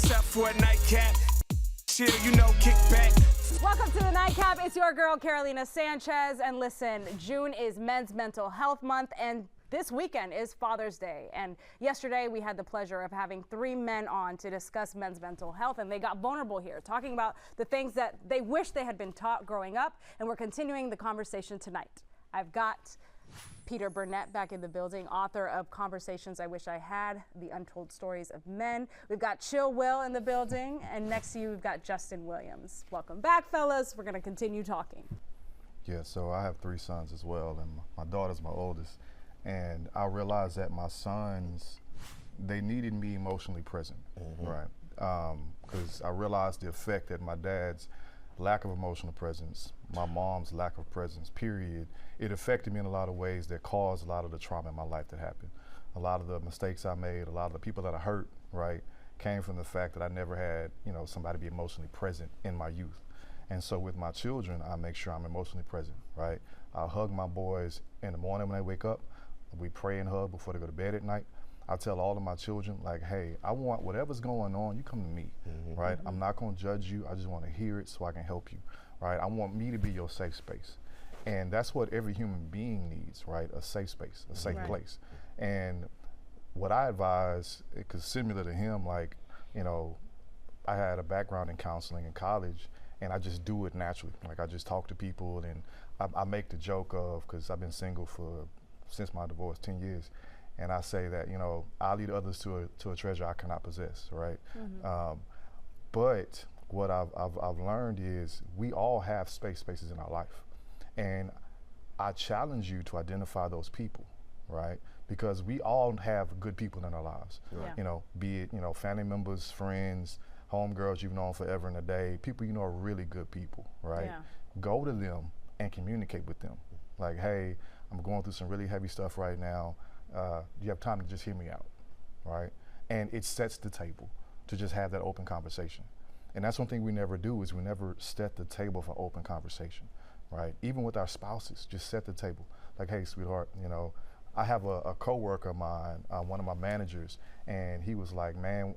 What's up for a nightcap? Chill, you know, kick back. Welcome to the Nightcap. It's your girl, Carolina Sanchez. And listen, June is Men's Mental Health Month, and this weekend is Father's Day. And yesterday we had the pleasure of having 3 men on to discuss men's mental health, and they got vulnerable here, talking about the things that they wish they had been taught growing up, and we're continuing the conversation tonight. I've got Peter Burnett back in the building, author of Conversations I Wish I Had, The Untold Stories of Men. We've got Chill Will in the building, and next to you we've got Justin Williams. Welcome back, fellas. We're gonna continue talking. Yeah, so I have 3 sons as well, and my daughter's my oldest. And I realized that my sons, they needed me emotionally present, right? Because I realized the effect that my dad's lack of emotional presence, my mom's lack of presence, period, it affected me in a lot of ways that caused a lot of the trauma in my life that happened. A lot of the mistakes I made, a lot of the people that I hurt, right, came from the fact that I never had, somebody be emotionally present in my youth. And so with my children, I make sure I'm emotionally present, right? I hug my boys in the morning when they wake up. We pray and hug before they go to bed at night. I tell all of my children, like, hey, I want whatever's going on, you come to me, right? I'm not gonna judge you, I just wanna hear it so I can help you, right? I want me to be your safe space. And that's what every human being needs, right? A safe space, a safe place. And what I advise, because similar to him, like, I had a background in counseling in college, and I just do it naturally. Like, I just talk to people, and I make the joke of, because I've been single since my divorce, 10 years. And I say that, I lead others to a treasure I cannot possess, right? But what I've learned is we all have spaces in our life. And I challenge you to identify those people, right? Because we all have good people in our lives. Be it, family members, friends, homegirls you've known forever and a day, people are really good people, right? Go to them and communicate with them. Like, hey, I'm going through some really heavy stuff right now. You have time to just hear me out, right? And it sets the table to just have that open conversation. And that's one thing we never do, is we never set the table for open conversation, right? Even with our spouses, just set the table. Like, hey, sweetheart, I have a coworker of mine, one of my managers, and he was like, man,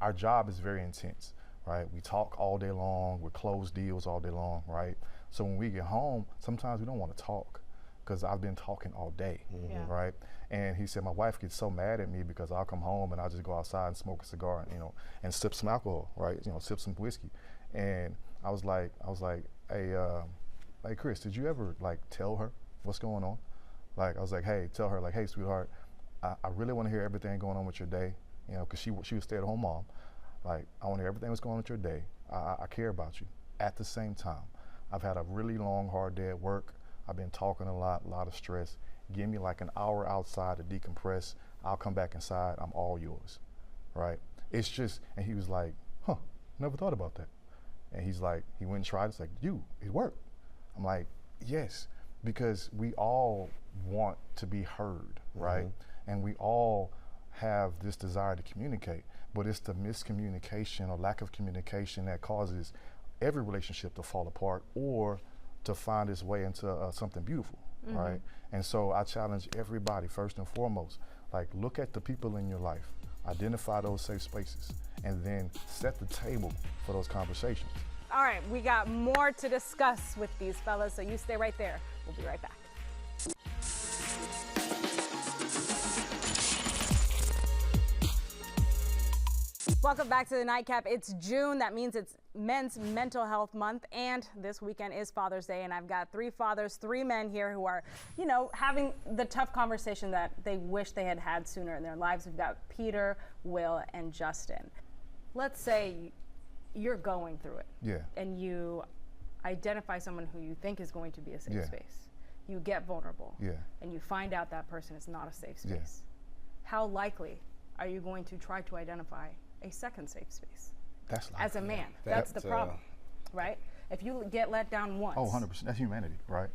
our job is very intense, right? We talk all day long, we close deals all day long, right? So when we get home, sometimes we don't want to talk, because I've been talking all day, right? And he said, my wife gets so mad at me because I'll come home and I'll just go outside and smoke a cigar, and sip some alcohol, right? Sip some whiskey. And I was like, hey, Chris, did you ever tell her what's going on? Like, I was like, hey, tell her, like, hey, sweetheart, I really want to hear everything going on with your day, because she was stay-at-home mom. Like, I want to hear everything that's going on with your day. I care about you. At the same time, I've had a really long, hard day at work. I've been talking a lot of stress. Give me like an hour outside to decompress. I'll come back inside. I'm all yours, right? It's just, and he was like, never thought about that. And he's like, he went and tried. It's like, it worked. I'm like, yes, because we all want to be heard, right? And we all have this desire to communicate, but it's the miscommunication or lack of communication that causes every relationship to fall apart or to find its way into something beautiful, right? And so I challenge everybody, first and foremost, like, look at the people in your life, identify those safe spaces, and then set the table for those conversations. All right, we got more to discuss with these fellas, so you stay right there. We'll be right back. Welcome back to the Nightcap. It's June. That means it's Men's Mental Health Month, and this weekend is Father's Day, and I've got 3 fathers, 3 men here who are, having the tough conversation that they wish they had had sooner in their lives. We've got Peter, Will, and Justin. Let's say you're going through it, and you identify someone who you think is going to be a safe space. You get vulnerable, and you find out that person is not a safe space. How likely are you going to try to identify a second safe space? That's likely. As a man, that's the problem, right? If you get let down once. Oh, 100%, that's humanity, right?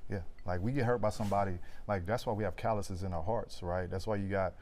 Yeah, like, we get hurt by somebody, like, that's why we have calluses in our hearts, right? That's why you got,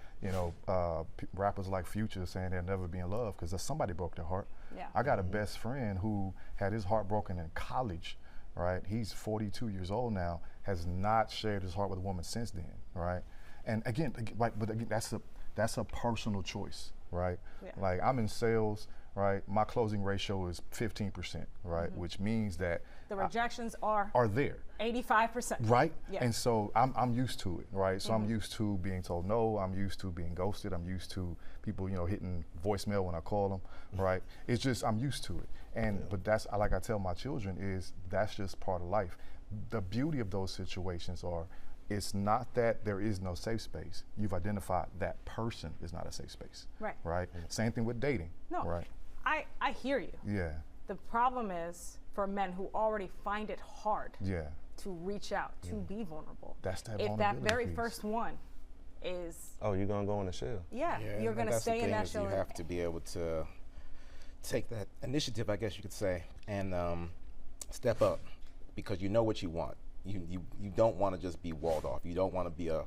rappers like Future saying they'll never be in love, because somebody broke their heart. I got a best friend who had his heart broken in college, right? He's 42 years old now, has not shared his heart with a woman since then, right? And again, that's a personal choice, right? Yeah. Like I'm in sales, right? My closing ratio is 15%, right? Which means that The rejections are there. 85%. Right? Yeah. And so I'm used to it, right? So I'm used to being told no, I'm used to being ghosted, I'm used to people, hitting voicemail when I call them, right? It's just, I'm used to it. And, but that's, like I tell my children, is that's just part of life. The beauty of those situations are, it's not that there is no safe space. You've identified that person is not a safe space. Right. Right? Same thing with dating. No, Right? I hear you. Yeah. The problem is for men who already find it hard Yeah. to reach out, to be vulnerable. That's that If that vulnerability very piece. first one is, Oh, you're gonna go in the shell. yeah, you're and going to that's the stay in thing that is shell. You have to be able to take that initiative, I guess you could say, and step up, because you know what you want. You don't want to just be walled off. You don't want to be a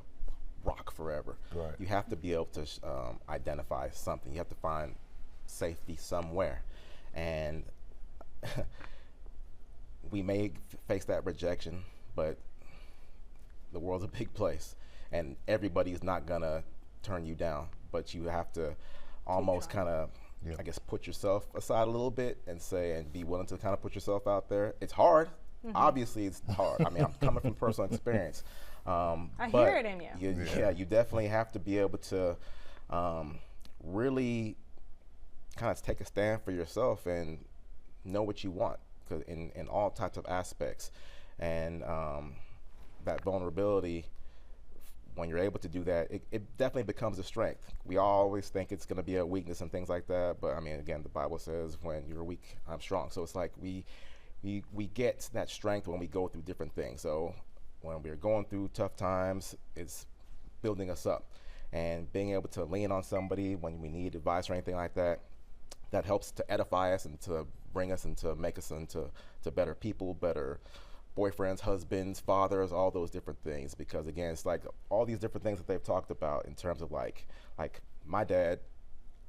rock forever. Right. You have to be able to identify something. You have to find safety somewhere, and we may face that rejection, but the world's a big place, and everybody is not gonna turn you down. But you have to almost kind of, Yeah. I guess, put yourself aside a little bit and be willing to kind of put yourself out there. It's hard. Obviously, it's hard. I mean, I'm coming from personal experience. I but hear it in you. You definitely have to be able to really kind of take a stand for yourself and know what you want, because in all types of aspects, and that vulnerability, when you're able to do that, it definitely becomes a strength. We always think it's going to be a weakness and things like that, but I mean, again, the Bible says, when you're weak, I'm strong. So it's like we get that strength when we go through different things. So when we're going through tough times, it's building us up, and being able to lean on somebody when we need advice or anything like that, that helps to edify us and to bring us and to make us into better people, better boyfriends, husbands, fathers, all those different things. Because again, it's like all these different things that they've talked about in terms of like my dad,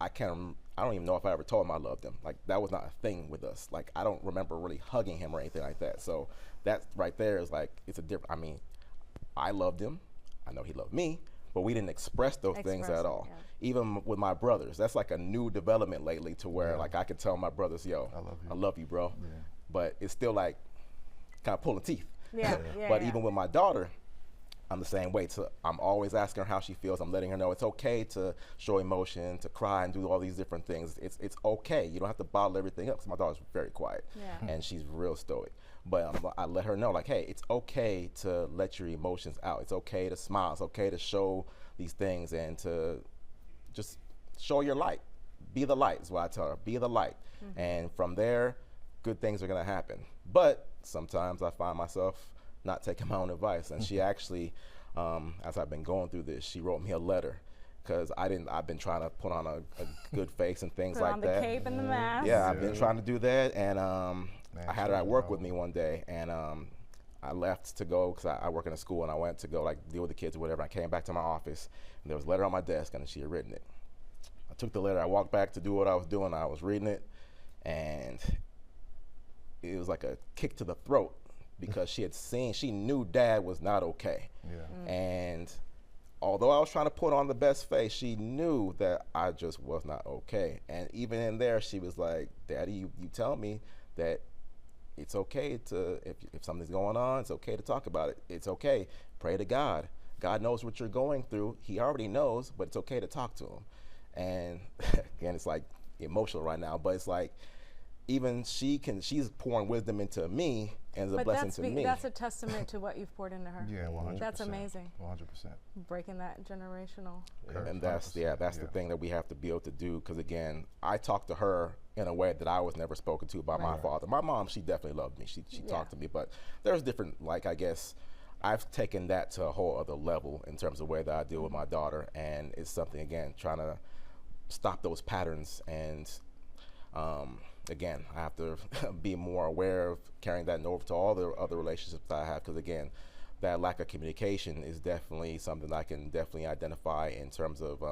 I don't even know if I ever told him I loved him. Like, that was not a thing with us. Like, I don't remember really hugging him or anything like that. So that right there is like, it's a different, I mean, I loved him, I know he loved me, but we didn't express those things at all. Yeah. Even with my brothers, that's like a new development lately, to where like I could tell my brothers, yo, I love you, bro. Yeah. But it's still like kind of pulling teeth. Yeah, But even with my daughter, I'm the same way. So I'm always asking her how she feels. I'm letting her know it's okay to show emotion, to cry, and do all these different things. It's okay. You don't have to bottle everything up. 'Cause my daughter's very quiet, and she's real stoic. But I let her know, like, hey, it's okay to let your emotions out. It's okay to smile. It's okay to show these things and to just show your light. Be the light is what I tell her. Be the light. And from there, good things are going to happen. But sometimes I find myself not taking my own advice. And she actually, as I've been going through this, she wrote me a letter, because I've been trying to put on a good face and things Put like on that. the cape and the mask. Yeah, I've been trying to do that, and I had her at work with me one day, and I left to go, because I work in a school, and I went to go like deal with the kids or whatever. I came back to my office, and there was a letter on my desk, and she had written it. I took the letter, I walked back to do what I was doing, I was reading it, and it was like a kick to the throat, because she knew Dad was not okay. Yeah. And although I was trying to put on the best face, she knew that I just was not okay. And even in there, she was like, Daddy, you tell me that it's okay to, if something's going on, it's okay to talk about it. It's okay. Pray to God. God knows what you're going through. He already knows, but it's okay to talk to him. And again, it's like emotional right now, but it's like, even she's pouring wisdom into me and is a blessing to me. That's a testament to what you've poured into her. Yeah, 100%. That's amazing. 100%. Breaking that generational. And that's the thing that we have to be able to do, because again, I talked to her in a way that I was never spoken to by my father. My mom, she definitely loved me. She talked to me, but there's different, like, I guess I've taken that to a whole other level in terms of the way that I deal with my daughter, and it's something, again, trying to stop those patterns. And again, I have to be more aware of carrying that over to all the other relationships that I have, because again, that lack of communication is definitely something I can definitely identify in terms of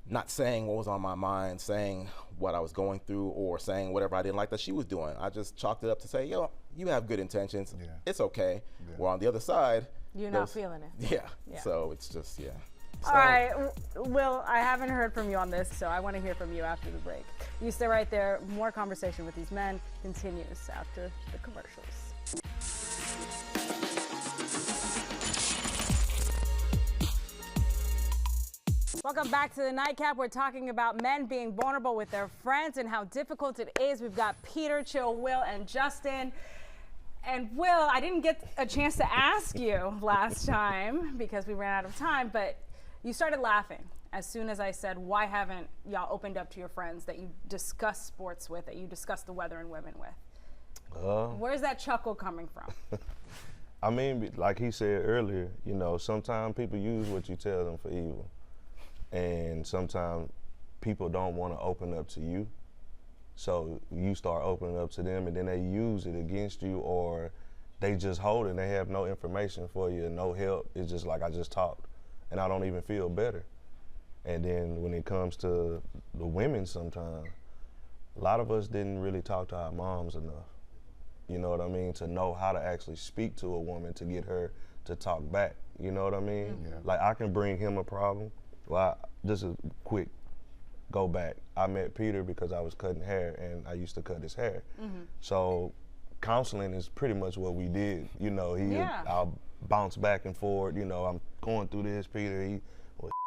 not saying what was on my mind, saying what I was going through, or saying whatever I didn't like that she was doing. I just chalked it up to say, yo, you have good intentions. Yeah. It's okay. Yeah. Well, on the other side, You're not feeling it. Yeah. So it's just, All right, Will, I haven't heard from you on this, so I want to hear from you after the break. You stay right there. More conversation with these men continues after the commercials. Welcome back to the Nightcap. We're talking about men being vulnerable with their friends and how difficult it is. We've got Peter, Chill, Will, and Justin. And Will, I didn't get a chance to ask you last time because we ran out of time, but you started laughing as soon as I said, why haven't y'all opened up to your friends that you discuss sports with, that you discuss the weather and women with? Where's that chuckle coming from? I mean, like he said earlier, you know, sometimes people use what you tell them for evil. And sometimes people don't want to open up to you. So you start opening up to them and then they use it against you, or they just hold it and they have no information for you and no help. It's just like, I just talked and I don't even feel better. And then when it comes to the women sometimes, a lot of us didn't really talk to our moms enough. You know what I mean? To know how to actually speak to a woman to get her to talk back. You know what I mean? Yeah. Like, I can bring him a problem. Well, just a quick go back. I met Peter because I was cutting hair and I used to cut his hair. So counseling is pretty much what we did. You know, I'll bounce back and forth. You know, I'm going through this, Peter.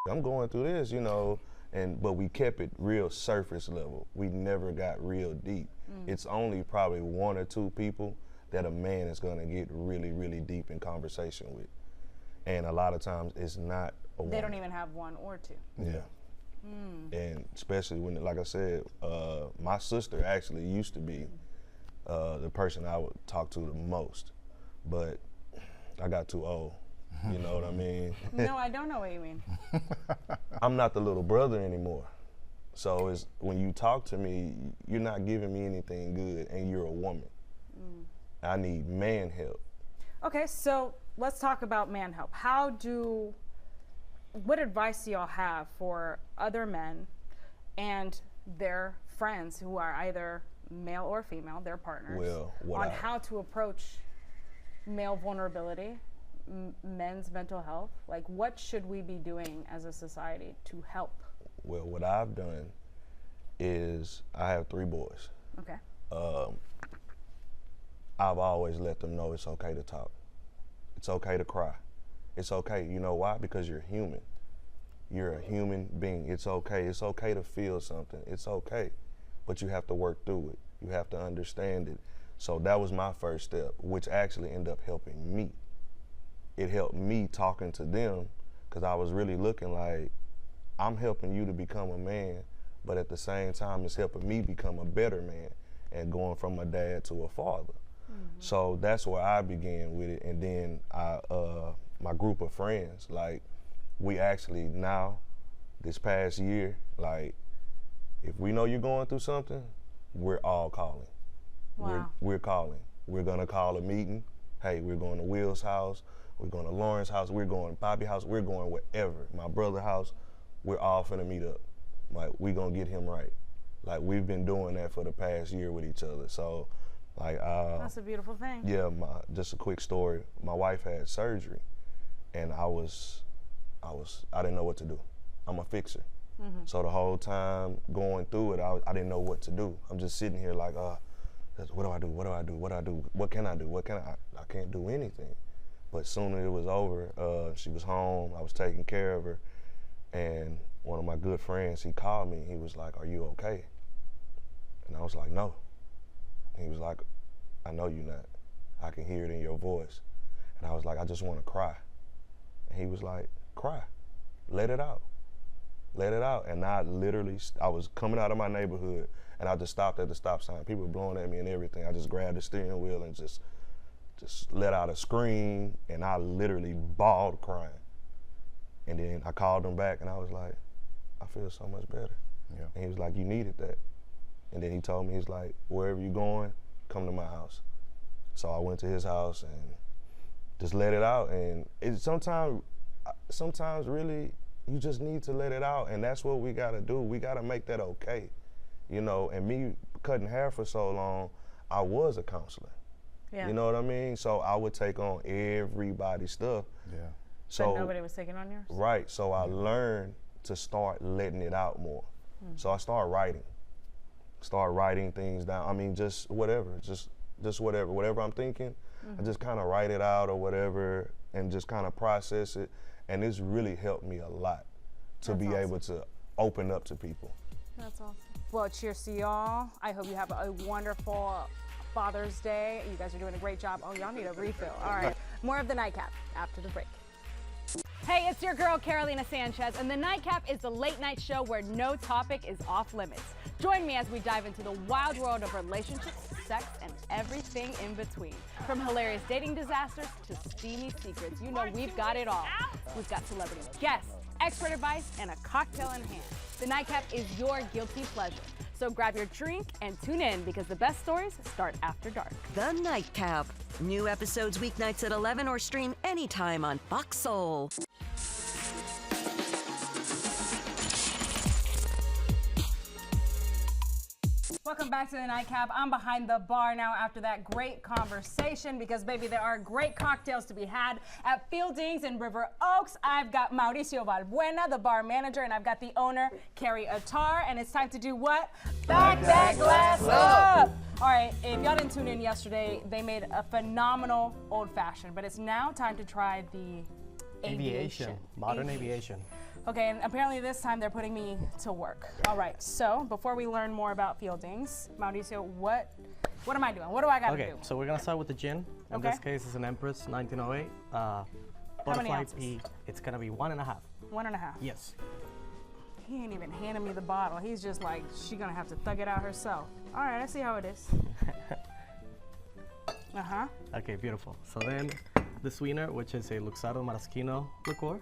I'm going through this, you know. But we kept it real surface level. We never got real deep. It's only probably one or two people that a man is gonna get really, really deep in conversation with. And a lot of times it's not a woman. They don't even have one or two. Yeah. And especially when, like I said, my sister actually used to be the person I would talk to the most, but I got too old. You know what I mean? No, I don't know what you mean. I'm not the little brother anymore. So it's, when you talk to me, you're not giving me anything good, and you're a woman. I need man help. Okay, so let's talk about man help. What advice do y'all have for other men and their friends who are either male or female, their partners, on how to approach male vulnerability, men's mental health? Like, what should we be doing as a society to help? Well, what I've done is I have 3 boys. Okay. I've always let them know it's okay to talk. It's okay to cry. It's okay. You know why? Because you're human. You're a human being. It's okay. It's okay to feel something. It's okay. But you have to work through it. You have to understand it. So that was my first step, which actually ended up helping me. It helped me talking to them because I was really looking like, I'm helping you to become a man, but at the same time, it's helping me become a better man and going from a dad to a father. So that's where I began with it. And then my group of friends, like, we actually now, this past year, like, if we know you're going through something, we're all calling. Wow. We're calling. We're gonna call a meeting. Hey, we're going to Will's house. We're going to Lauren's house. We're going to Bobby's house. We're going wherever. My brother's house. We're all finna meet up. Like, we gonna get him right. Like, we've been doing that for the past year with each other. So, like, that's a beautiful thing. Yeah, just a quick story. My wife had surgery, and I didn't know what to do. I'm a fixer. So the whole time going through it, I didn't know what to do. I'm just sitting here like, what do I do? What do I do? What do I do? What can I do? I can't do anything. But sooner it was over, she was home, I was taking care of her, and one of my good friends, he called me, he was like, are you okay? And I was like, no. And he was like, I know you're not. I can hear it in your voice. And I was like, I just want to cry. And he was like, cry, let it out. Let it out. And I was coming out of my neighborhood and I just stopped at the stop sign. People were blowing at me and everything. I just grabbed the steering wheel and just let out a scream, and I literally bawled crying. And then I called him back and I was like, I feel so much better. Yeah. And he was like, you needed that. And then he told me, he's like, wherever you're going, come to my house. So I went to his house and just let it out. And it sometimes really, you just need to let it out. And that's what we gotta do. We gotta make that okay. You know, and me cutting hair for so long, I was a counselor. Yeah. You know what I mean? So I would take on everybody's stuff. Yeah. So But nobody was taking on yours? right. So I learned to start letting it out more. So I started writing. Start writing things down. I mean, just whatever, just whatever I'm thinking. I just kind of write it out or whatever, and just kind of process it. And it's really helped me a lot to be able to open up to people. That's awesome. Well, cheers to y'all. I hope you have a wonderful Father's Day. You guys are doing a great job. Oh, y'all need a refill. All right. More of the Nightcap after the break. Hey, it's your girl, Carolina Sanchez, and the Nightcap is the late night show where no topic is off limits. Join me as we dive into the wild world of relationships, sex, and everything in between. From hilarious dating disasters to steamy secrets, you know we've got it all. We've got celebrity guests, expert advice, and a cocktail in hand. The Nightcap is your guilty pleasure. So grab your drink and tune in because the best stories start after dark. The Nightcap. New episodes weeknights at 11 or stream anytime on Fox Soul. Welcome back to the Nightcap. I'm behind the bar now after that great conversation because, baby, there are great cocktails to be had at Fieldings in River Oaks. I've got Mauricio Valbuena, the bar manager, and I've got the owner, Carrie Attar, and it's time to do what? Back that glass up! All right, if y'all didn't tune in yesterday, they made a phenomenal old-fashioned, but it's now time to try the aviation. Modern aviation. Okay, and apparently this time they're putting me to work. All right, so before we learn more about Fieldings, Mauricio, what am I doing? What do I got to Okay, do? so we're gonna start with the gin. In Okay. this case, it's an Empress 1908. many Butterfly ounces? P. It's gonna be 1.5. 1.5. Yes. He ain't even handing me the bottle. He's just like, she gonna have to thug it out herself. All right, I see how it is. Uh-huh. Okay, beautiful. So then, the sweetener, which is a Luxardo Maraschino liqueur,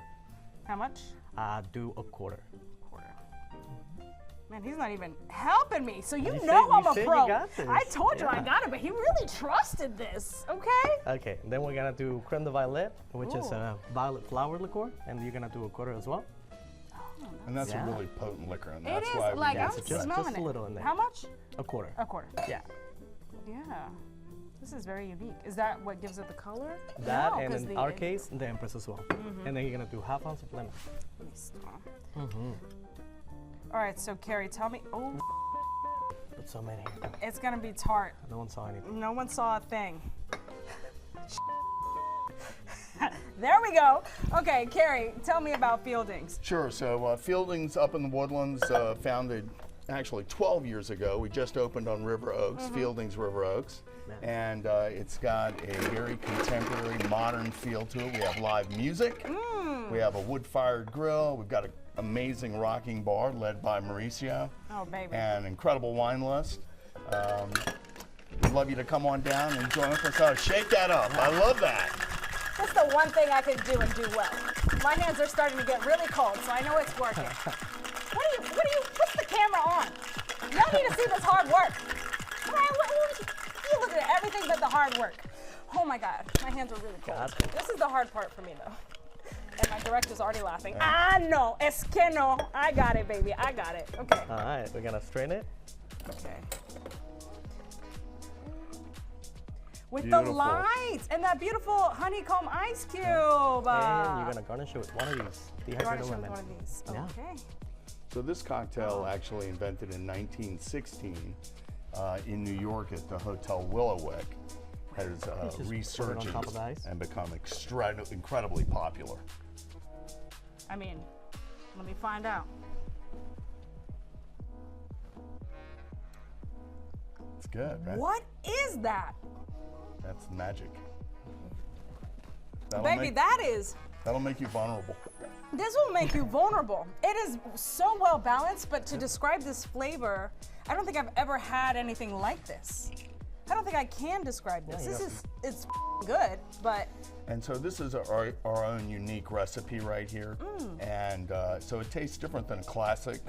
How much? do a quarter. Quarter. Man, he's not even helping me. So you You know said- I'm you a said you pro. got this. I told you I Yeah. got it, but he really trusted this. Okay. Okay, then we're gonna do creme de violet, which is Ooh. a violet flower liqueur, and you're gonna do a quarter as well. And that's Yeah. a really potent liquor, and It that's is why we like Yeah, I'm so just smelling a it. little in there. How much? A quarter. A quarter. Yeah. Yeah. This is very unique. Is that what gives it the color? That, No, and 'cause in the- our case, the Empress as well. And then you're gonna do half ounce of lemon. Let me stop. All right, so Carrie, tell me. Oh, Put so many. it's gonna be tart. No one saw anything. No one saw a thing. There we go. Okay, Carrie, tell me about Fieldings. Sure. So Fieldings up in the Woodlands, founded actually 12 years ago. We just opened on River Oaks, Fieldings River Oaks. And it's got a very contemporary, modern feel to it. We have live music. We have a wood-fired grill. We've got an amazing rocking bar led by Mauricio. Oh, baby. And incredible wine list. We'd love you to come on down and join us. Oh, shake that up. I love that. That's the one thing I could do and do well. My hands are starting to get really cold, so I know it's working. What's the camera on? Y'all need to see this hard work. You look at everything but the hard work. Oh my God, my hands are really cold. Gotcha. This is the hard part for me though. And my director's already laughing. Ah, no, es que no. I got it, baby, I got it. Okay. All right, we're gonna strain it. Okay. With Beautiful. the lights and that beautiful honeycomb ice cube. And you're gonna garnish it with one of these dehydrated garnish with lemon. one of these. Yeah. Okay. So this cocktail actually invented in 1916 in New York at the Hotel Willowwick has Just put it on resurged top of the ice. and become incredibly popular. I mean, let me find out. It's good, right? What is that? That's magic. Baby, That'll make you vulnerable. this will make you vulnerable. It is so well balanced, but to describe this flavor, I don't think I've ever had anything like this. I don't think I can describe this. It's good, but And so this is our own unique recipe right here. And so it tastes different than a classic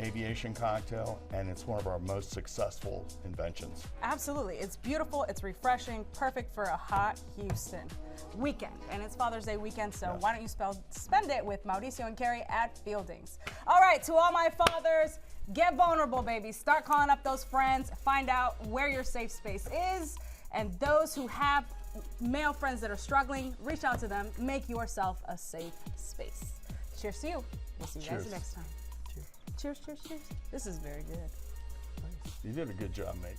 aviation cocktail, and it's one of our most successful inventions. absolutely, it's beautiful, it's refreshing, perfect for a hot Houston weekend. And it's Father's Day weekend, so why don't you spend it with Mauricio and Carrie at Fieldings. All right, to all my fathers, get vulnerable, baby. Start calling up those friends, find out where your safe space is, and those who have male friends that are struggling, reach out to them. Make yourself a safe space. Cheers to you. We'll see you guys next time. Cheers, cheers, cheers. This is very good. Nice. You did a good job, mate.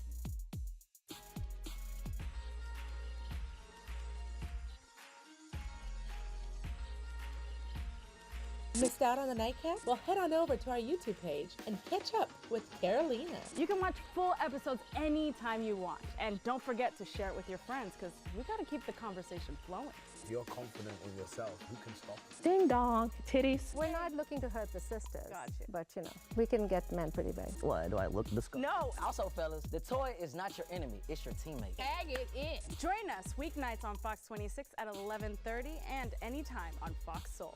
Missed out on the nightcap? Well, head on over to our YouTube page and catch up with Carolina. You can watch full episodes anytime you want. And don't forget to share it with your friends, because we got to keep the conversation flowing. If you're confident in yourself, who can stop you? Ding dong, titties. We're not looking to hurt the sisters, Gotcha. but you know, we can get men pretty big. Why, do I look disgusting? No! Also, fellas, the toy is not your enemy, it's your teammate. Tag it in. Join us weeknights on Fox 26 at 11:30 and anytime on Fox Soul.